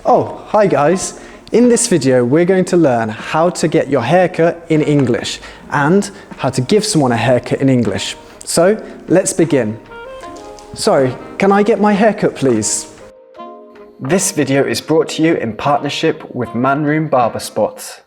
Oh, hi guys. In this video, we're going to learn how to get your haircut in English and how to give someone a haircut in English. So, let's begin. Sorry, can I get my haircut please? This video is brought to you in partnership with Man Room Barber Spots.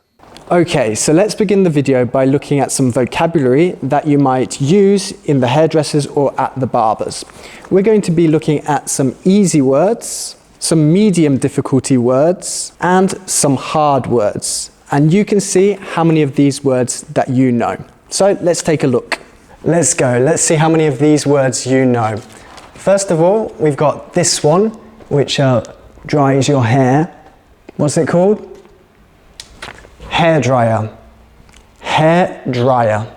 Okay, so let's begin the video by looking at some vocabulary that you might use in the hairdressers or at the barbers. We're going to be looking at some easy words, some medium difficulty words, and some hard words. And you can see how many of these words that you know. So let's take a look. Let's go. Let's see how many of these words you know. First of all, we've got this one, which dries your hair. What's it called? Hairdryer. Hairdryer.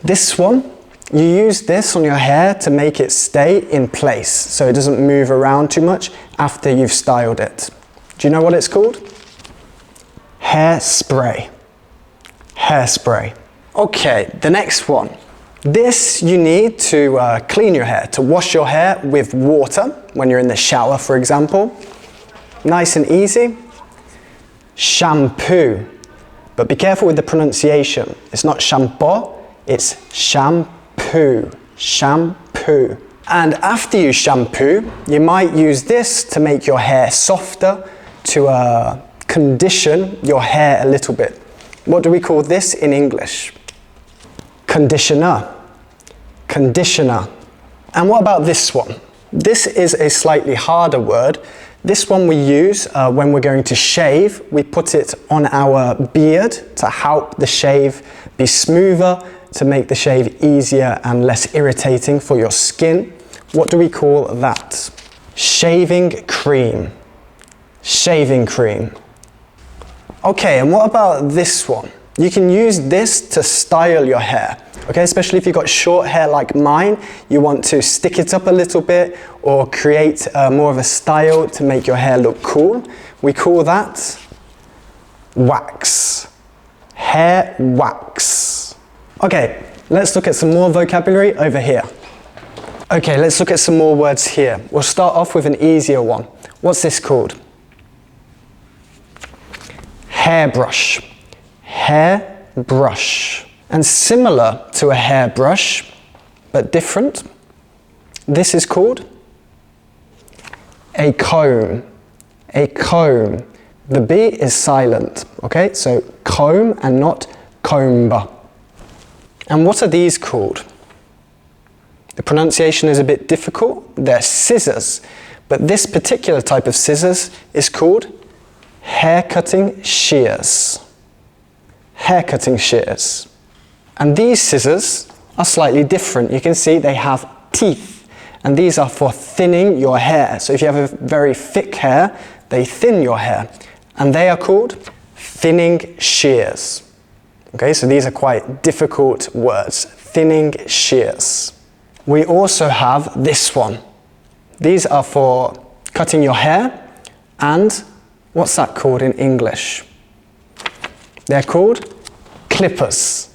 This one, you use this on your hair to make it stay in place so it doesn't move around too much after you've styled it. Do you know what it's called? Hairspray. Hairspray. Okay, the next one. This you need to clean your hair, to wash your hair with water when you're in the shower, for example. Nice and easy. Shampoo. But be careful with the pronunciation. It's not shampoo, it's shampoo. Shampoo. And after you shampoo, you might use this to make your hair softer, to condition your hair a little bit. What do we call this in English? Conditioner. Conditioner. And what about this one? This is a slightly harder word. This one we use when we're going to shave. We put it on our beard to help the shave be smoother, to make the shave easier and less irritating for your skin. What do we call that? Shaving cream. Shaving cream. Okay, and what about this one? You can use this to style your hair. Okay, especially if you've got short hair like mine, you want to stick it up a little bit or create more of a style to make your hair look cool. We call that wax. Hair wax. Okay, let's look at some more vocabulary over here. Okay, let's look at some more words here. We'll start off with an easier one. What's this called? Hairbrush. Hairbrush. And similar to a hairbrush, but different, this is called a comb. A comb. The B is silent, okay? So comb and not comber. And what are these called? The pronunciation is a bit difficult. They're scissors, but this particular type of scissors is called hair cutting shears. Hair cutting shears. And these scissors are slightly different. You can see they have teeth, and these are for thinning your hair. So if you have a very thick hair, they thin your hair, and they are called thinning shears. Okay, so these are quite difficult words. Thinning shears. We also have this one. These are for cutting your hair, and what's that called in English? They're called clippers.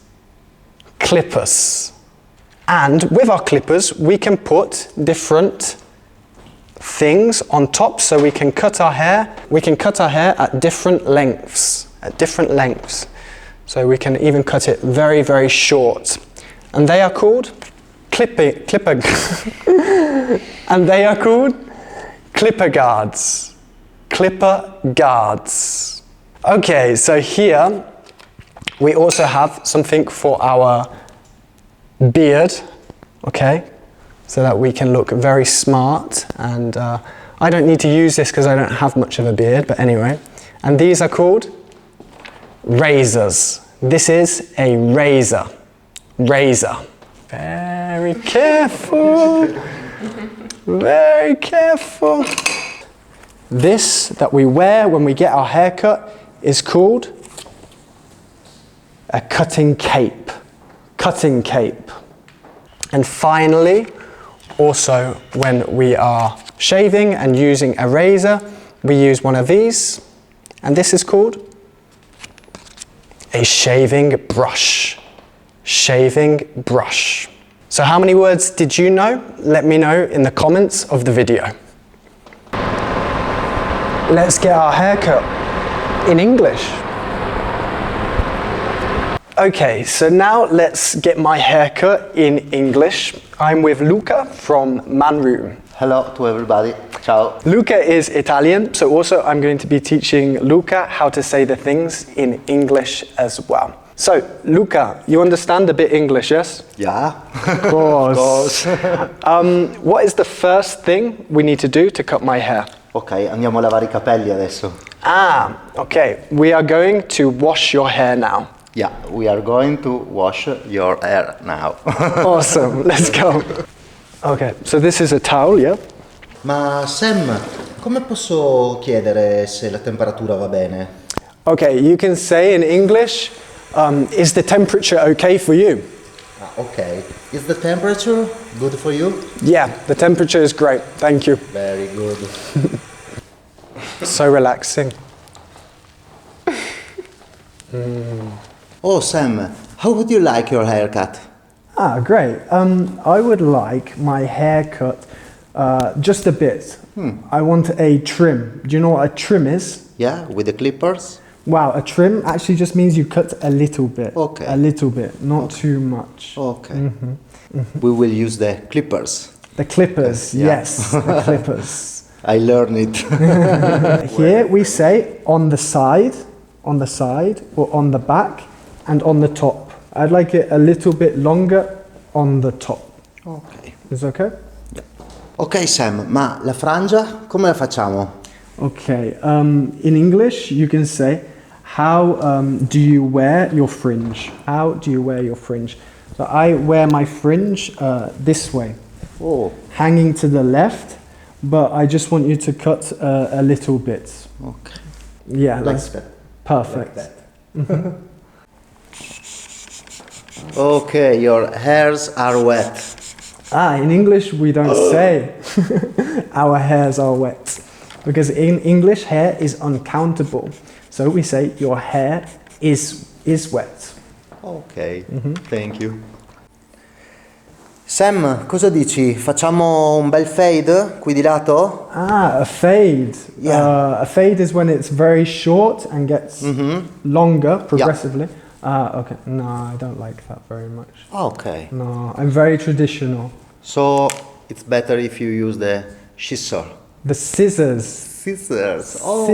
Clippers. And with our clippers, we can put different things on top so we can cut our hair. We can cut our hair at different lengths. At different lengths. So we can even cut it very, very short. And they are called and they are called clipper guards. Clipper guards. Okay, so here we also have something for our beard, okay, so that we can look very smart. And I don't need to use this because I don't have much of a beard, but anyway. And these are called razors. This is a razor. Razor. Very careful. Very careful. This that we wear when we get our hair cut is called a cutting cape. Cutting cape. And finally, also when we are shaving and using a razor, we use one of these, and this is called a shaving brush. Shaving brush. So how many words did you know? Let me know in the comments of the video. let's get our haircut in English. Okay, so now let's get my haircut in English. I'm with Luca from Man Room. Hello to everybody. Ciao. Luca is Italian, so also I'm going to be teaching Luca how to say the things in English as well. So, Luca, you understand a bit English, yes? Yeah. Of course. What is the first thing we need to do to cut my hair? Ok, andiamo a lavare I capelli adesso. Okay. We are going to wash your hair now. Yeah, we are going to wash your hair now. Awesome, let's go. Okay, so this is a towel, yeah? Ma Sam, come posso chiedere se la temperatura va bene? Okay, you can say in English, is the temperature okay for you? Okay. Is the temperature good for you? Yeah, the temperature is great, thank you. Very good. So relaxing. Oh Sam, how would you like your haircut? Great. I would like my haircut just a bit. I want a trim. Do you know what a trim is? Yeah, with the clippers? Wow, a trim actually just means you cut a little bit. Okay. A little bit, not too much. Okay. We will use the clippers. The clippers, Yeah. yes, the clippers. I learned it. Here we say on the side, or on the back, and on the top. I'd like it a little bit longer on the top. Ok. Is okay? Yeah. Ok Sam, ma la frangia come la facciamo? Okay, in English you can say, how do you wear your fringe? How do you wear your fringe? So I wear my fringe this way, hanging to the left, but I just want you to cut a little bit. Okay. Yeah, Like that's that. perfect. Like that. Okay, your hairs are wet. In English we don't say our hairs are wet, because in English hair is uncountable. So we say your hair is wet. Ok, thank you. Sam, cosa dici? Facciamo un bel fade qui di lato? A fade. Yeah. A fade is when it's very short and gets longer progressively. Okay. No, I don't like that very much. Ok. No, I'm very traditional. So it's better if you use the scissor. The scissors. Scissors. Oh.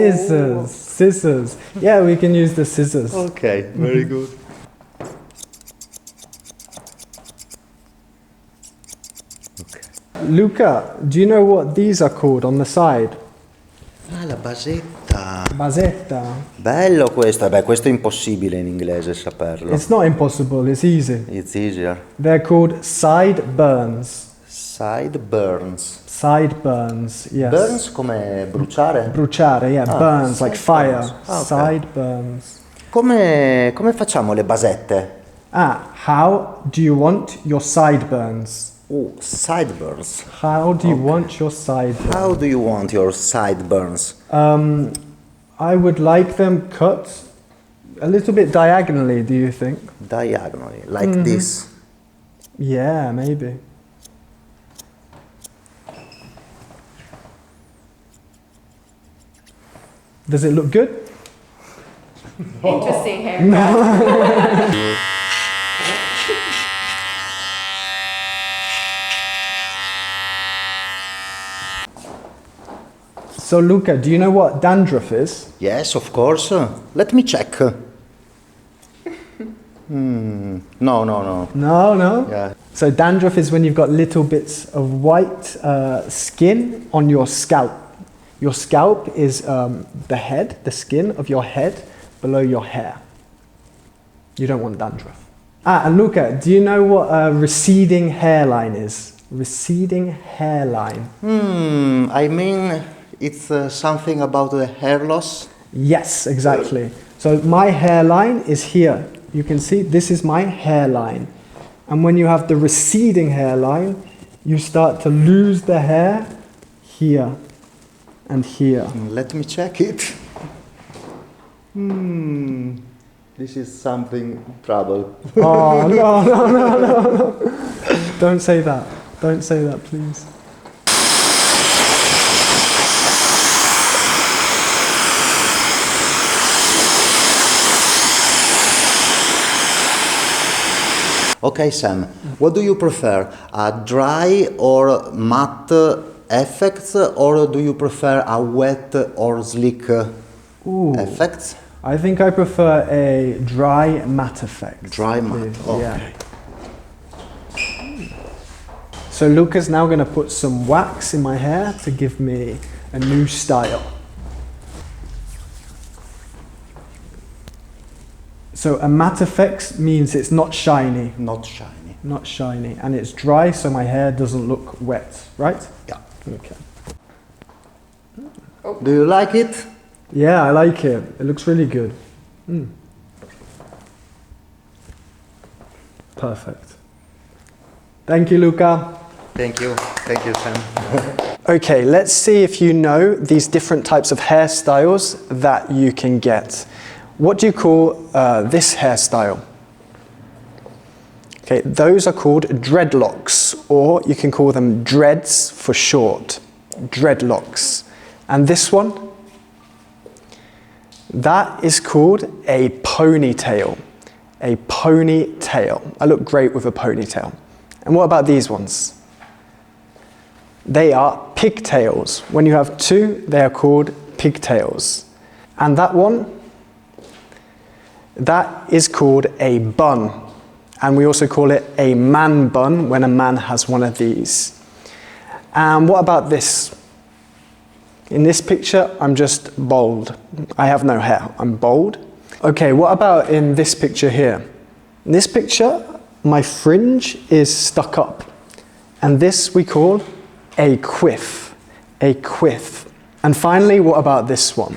Scissors. Yeah, we can use the scissors. Ok, very good. Luca, do you know what these are called on the side? Ah, la basetta. Basetta. Bello questo. Beh, questo è impossibile in inglese saperlo. It's not impossible, it's easy. It's easier. They're called sideburns. Sideburns. Sideburns, yes. Burns come bruciare? Bruciare, yeah, burns, like fire. Ah, ok. Sideburns. Come facciamo le basette? How do you want your sideburns? Oh, sideburns. How do you want your sideburns? How do you want your sideburns? I would like them cut a little bit diagonally, do you think? Diagonally, like this. Yeah, maybe. Does it look good? Interesting haircut. So Luca, do you know what dandruff is? Yes, of course. Let me check. No. No? Yeah. So dandruff is when you've got little bits of white skin on your scalp. Your scalp is the head, the skin of your head below your hair. You don't want dandruff. And Luca, do you know what a receding hairline is? Receding hairline. I mean, it's something about the hair loss. Yes, exactly. So my hairline is here. You can see this is my hairline. And when you have the receding hairline, you start to lose the hair here and here. Let me check it. This is something trouble. Oh, no. Don't say that. Don't say that, please. Okay, Sam, what do you prefer? A dry or matte effects, or do you prefer a wet or slick effects? I think I prefer a dry matte effect. Dry matte, okay. Yeah. So Luca's now going to put some wax in my hair to give me a new style. So a matte effect means it's not shiny. Not shiny. Not shiny. And it's dry so my hair doesn't look wet, right? Yeah. Okay. Do you like it? Yeah, I like it. It looks really good. Perfect. Thank you, Luca. Thank you, Sam. Okay, let's see if you know these different types of hairstyles that you can get. What do you call this hairstyle? Okay, those are called dreadlocks, or you can call them dreads for short. Dreadlocks. And this one? That is called a ponytail. A ponytail. I look great with a ponytail. And what about these ones? They are pigtails. When you have two, they are called pigtails. And that one? That is called a bun. And we also call it a man bun when a man has one of these. And what about this? In this picture, I'm just bald. I have no hair, I'm bald. Okay, what about in this picture here? In this picture, my fringe is stuck up. And this we call a quiff. A quiff. And finally, what about this one?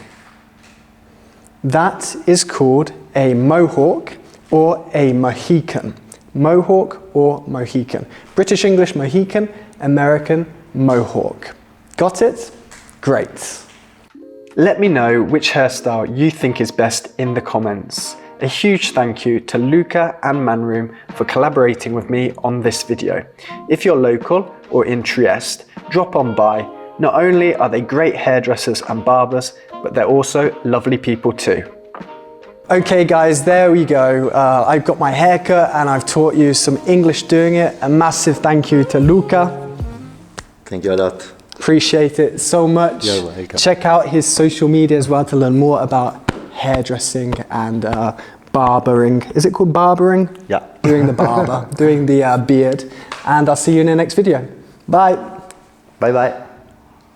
That is called a mohawk or a Mohican. Mohawk or Mohican. British English Mohican, American Mohawk. Got it? Great. Let me know which hairstyle you think is best in the comments. A huge thank you to Luca and Manroom for collaborating with me on this video. If you're local or in Trieste, drop on by. Not only are they great hairdressers and barbers, but they're also lovely people too. Okay guys, there we go. I've got my haircut and I've taught you some English doing it. A massive thank you to Luca. Thank you a lot. Appreciate it so much. You're welcome. Check out his social media as well to learn more about hairdressing and barbering. Is it called barbering? Yeah. Doing the barber, doing the beard. And I'll see you in the next video. Bye. Bye bye.